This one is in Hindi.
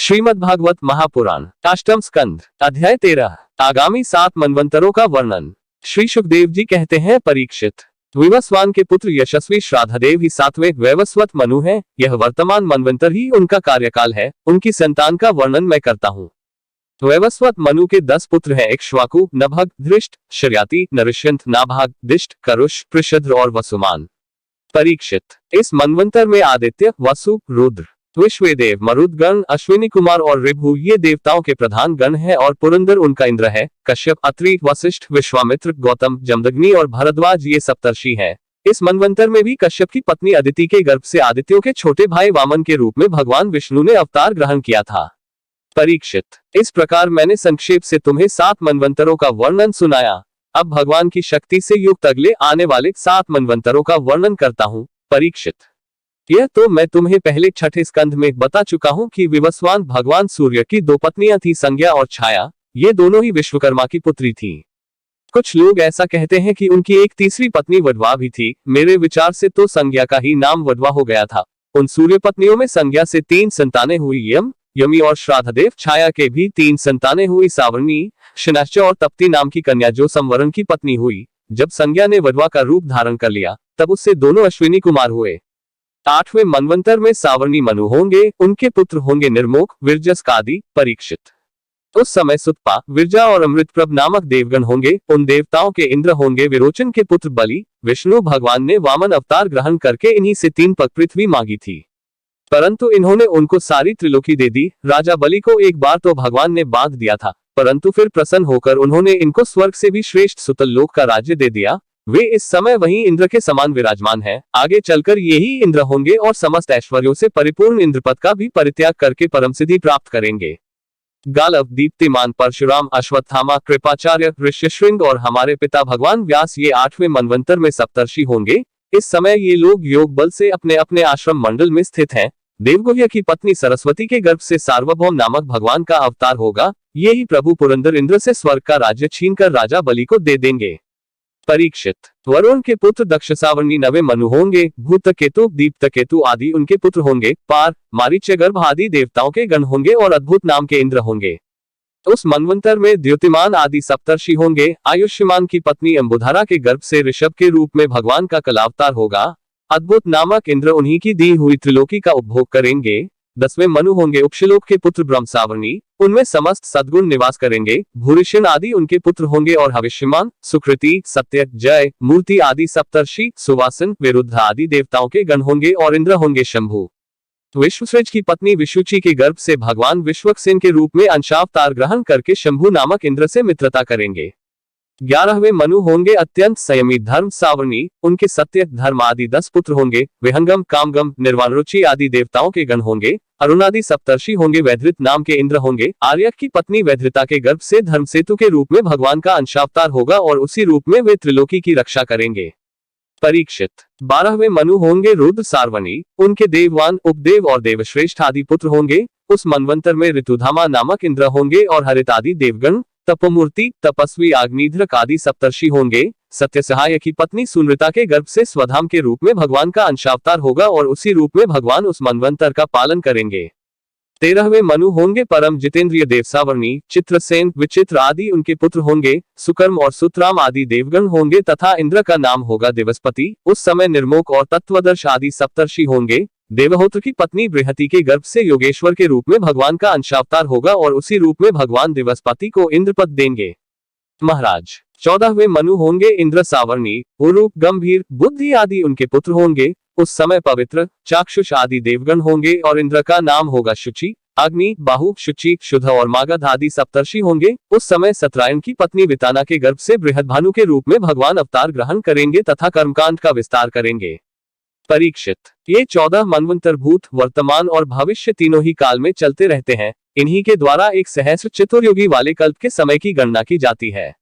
श्रीमद्भागवत महापुराण अष्टम स्कंध अध्याय 13 आगामी 7 मनवंतरों का वर्णन। श्री सुखदेव जी कहते हैं, परीक्षित, विवस्वान के पुत्र यशस्वी श्राद्धदेव ही 7वें वैवस्वत मनु हैं। यह वर्तमान मनवंतर ही उनका कार्यकाल है। उनकी संतान का वर्णन मैं करता हूँ। वैवस्वत मनु के 10 पुत्र हैं, इक्ष्वाकु, नभग, धृष्ट, शर्याति, नरिष्यंत, नाभाग, दिष्ट, करुष, पृषद्र और वसुमान। परीक्षित, इस मनवंतर में आदित्य, वसु, रुद्र, विश्वेदेव, मरुदगण, अश्विनी कुमार और ऋभु ये देवताओं के प्रधान गण हैं और पुरंदर उनका इंद्र है। कश्यप, अत्रि, वशिष्ठ, विश्वामित्र, गौतम, जमदग्नि और भरद्वाज ये सप्तर्षि हैं। इस मनवंतर में भी कश्यप की पत्नी अदिति के गर्भ से आदित्यों के छोटे भाई वामन के रूप में भगवान विष्णु ने अवतार ग्रहण किया था। परीक्षित, इस प्रकार मैंने संक्षेप से तुम्हें 7 मनवंतरों का वर्णन सुनाया। अब भगवान की शक्ति से युक्त अगले आने वाले 7 मनवंतरों का वर्णन करता हूँ। परीक्षित, यह तो मैं तुम्हें पहले 6ठे स्कंध में बता चुका हूँ कि विवस्वान भगवान सूर्य की 2 पत्नियां थी, संज्ञा और छाया। ये दोनों ही विश्वकर्मा की पुत्री थी। कुछ लोग ऐसा कहते हैं कि उनकी एक तीसरी पत्नी वडवा भी थी। मेरे विचार से तो संज्ञा का ही नाम वडवा हो गया था। उन सूर्य पत्नियों में संज्ञा से 3 संतानें हुई, यमी और श्राद्धदेव। छाया के भी 3 संतानें हुई, सावर्णी, शनश्च और तप्ती नाम की कन्या जो संवरण की पत्नी हुई। जब संज्ञा ने वडवा का रूप धारण कर लिया तब उससे दोनों अश्विनी कुमार हुए। 8वें मनवंतर में सावर्णी मनु होंगे, उनके पुत्र होंगे निर्मोक, विरजस आदि। परीक्षित, उस समय सुतपा, विरजा और अमृतप्रभ नामक देवगण होंगे। उन देवताओं के इंद्र होंगे विरोचन के पुत्र बलि। विष्णु भगवान ने वामन अवतार ग्रहण करके इन्हीं से 3 पग पृथ्वी मांगी थी, परंतु इन्होंने उनको सारी त्रिलोकी दे दी। राजा बलि को एक बार तो भगवान ने बांध दिया था, परंतु फिर प्रसन्न होकर उन्होंने इनको स्वर्ग से भी श्रेष्ठ सुतल लोक का राज्य दे दिया। वे इस समय वहीं इंद्र के समान विराजमान हैं। आगे चलकर यही इंद्र होंगे और समस्त ऐश्वर्यों से परिपूर्ण इंद्रपद का भी परित्याग करके परम सिद्धि प्राप्त करेंगे। गालव, दीप्तिमान, परशुराम, अश्वत्थामा, कृपाचार्य, ऋष्यशृंग और हमारे पिता भगवान व्यास ये 8वें मनवंतर में सप्तर्षि होंगे। इस समय ये लोग योग बल से अपने अपने आश्रम मंडल में स्थित हैं। देवगुह्य की पत्नी सरस्वती के गर्भ से सार्वभौम नामक भगवान का अवतार होगा। ये ही प्रभु पुरंदर इंद्र से स्वर्ग का राज्य छीनकर राजा बलि को दे देंगे। परीक्षित, वरुण के पुत्र दक्ष सावर्णी 9वें मनु होंगे। भूतकेतु, दीप्तकेतु आदि उनके पुत्र होंगे। पार, मारीच्यगर्भ आदि देवताओं के गण होंगे और अद्भुत नाम के इंद्र होंगे। उस मनवंतर में द्युतिमान आदि सप्तर्षि होंगे। आयुष्मान की पत्नी अंबुधरा के गर्भ से ऋषभ के रूप में भगवान का कलावतार होगा। अद्भुत नामक इंद्र उन्हीं की दी हुई त्रिलोकी का उपभोग करेंगे। 10वें मनु होंगे उपशिलोक के पुत्र ब्रह्म सावर्णी। उनमें समस्त सद्गुण निवास करेंगे। भूरिशन आदि उनके पुत्र होंगे और हविष्यमान, सुकृति, सत्य, जय, मूर्ति आदि सप्तर्षि, सुवासन, विरुद्ध आदि देवताओं के गण होंगे और इंद्र होंगे शंभु। विश्वसृज की पत्नी विशुचि के गर्भ से भगवान विश्वक्सेन के रूप में अंशावतार ग्रहण करके शंभु नामक इंद्र से मित्रता करेंगे। 11वें मनु होंगे अत्यंत संयमी धर्म सावर्णी। उनके सत्य, धर्म आदि 10 पुत्र होंगे। विहंगम, कामगम, निर्वाणरुचि आदि देवताओं के गण होंगे। अरुणादि सप्तर्षि होंगे। वैधृत नाम के इंद्र होंगे। आर्यक की पत्नी वैधृता के गर्भ से धर्मसेतु के रूप में भगवान का अंशावतार होगा और उसी रूप में वे त्रिलोकी की रक्षा करेंगे। परीक्षित, 12वें मनु होंगे रुद्र सार्वणी। उनके देववान, उपदेव और देवश्रेष्ठ आदि पुत्र होंगे। उस मनवंतर में ऋतुधामा नामक इंद्र होंगे और हरित आदि देवगण। तपोमूर्ति, तपस्वी, आग्निध्रक आदि सप्तर्षि होंगे। सत्यसहाय की पत्नी सुनृता के गर्भ से स्वधाम के रूप में भगवान का अंशावतार होगा और उसी रूप में भगवान उस मनवंतर का पालन करेंगे। 13वें मनु होंगे परम जितेंद्रिय देव सावर्णी। चित्रसेन, विचित्र आदि उनके पुत्र होंगे। सुकर्म और सुतराम आदि देवगण होंगे तथा इंद्र का नाम होगा दिवसपति। उस समय निर्मोक और तत्वदर्श आदि सप्तर्षि होंगे। देवहोत्र की पत्नी बृहति के गर्भ से योगेश्वर के रूप में भगवान का अंशावतार होगा और उसी रूप में भगवान दिवसपति को इंद्रपद देंगे। महाराज, 14वें मनु होंगे इंद्र सावर्णी। उरूप, गंभीर, बुद्धि आदि उनके पुत्र होंगे। उस समय पवित्र, चाक्षुष आदि देवगण होंगे और इंद्र का नाम होगा शुचि। अग्नि, बाहु, शुचि, शुद्ध और मागध आदि सप्तर्षि होंगे। उस समय सतरायन की पत्नी विताना के गर्भ से बृहद्भानु के रूप में भगवान अवतार ग्रहण करेंगे तथा कर्मकांड का विस्तार करेंगे। परीक्षित, ये 14 मनवंतर भूत, वर्तमान और भविष्य तीनों ही काल में चलते रहते हैं। इन्हीं के द्वारा एक सहस्र चतुर्युगी वाले कल्प के समय की गणना की जाती है।